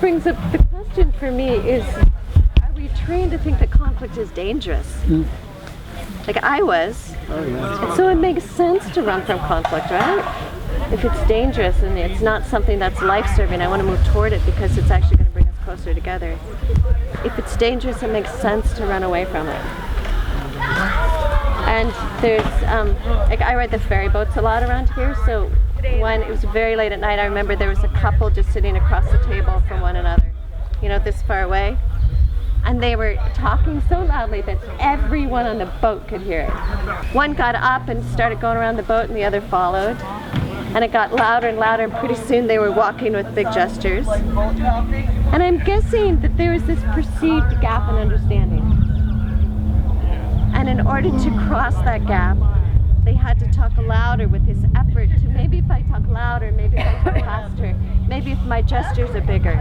Brings up the question for me is, are we trained to think that conflict is dangerous? Like I was. Oh, yeah. And so it makes sense to run from conflict, right? If it's dangerous and it's not something that's life-serving, I want to move toward it because it's actually going to bring us closer together. If it's dangerous, it makes sense to run away from it. And there's, like I ride the ferry boats a lot around here, so when it was very late at night, I remember there was a couple just sitting across the table from one another, you know, this far away. And they were talking so loudly that everyone on the boat could hear it. One got up and started going around the boat and the other followed. And it got louder and louder, and pretty soon they were walking with big gestures. And I'm guessing that there was this perceived gap in understanding. And in order to cross that gap, they had to talk louder with this effort to, maybe if I talk louder, maybe if I talk faster, maybe if my gestures are bigger,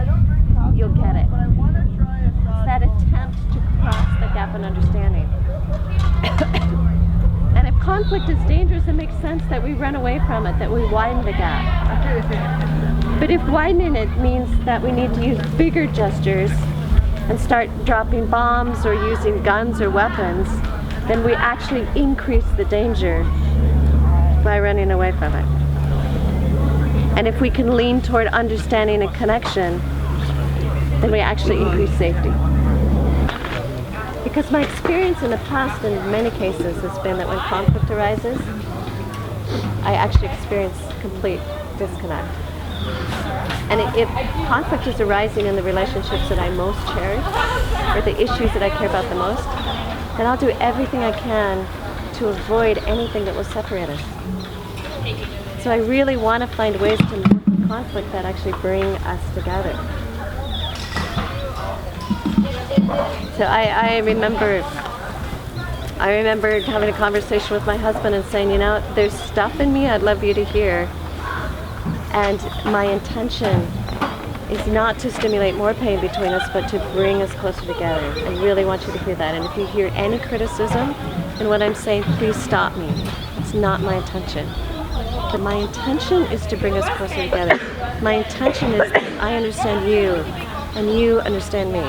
you'll get it. It's that attempt to cross the gap in understanding. And if conflict is dangerous, it makes sense that we run away from it, that we widen the gap. But if widening it means that we need to use bigger gestures and start dropping bombs or using guns or weapons, then we actually increase the danger by running away from it. And if we can lean toward understanding and connection, then we actually increase safety. Because my experience in the past in many cases has been that when conflict arises, I actually experience complete disconnect. And if conflict is arising in the relationships that I most cherish, or the issues that I care about the most, then I'll do everything I can to avoid anything that will separate us. So I really want to find ways to work with conflict that actually bring us together. So I remember having a conversation with my husband and saying, you know, there's stuff in me I'd love you to hear. And my intention is not to stimulate more pain between us, but to bring us closer together. I really want you to hear that. And if you hear any criticism in what I'm saying, please stop me. It's not my intention. But my intention is to bring us closer together. My intention is that I understand you and you understand me.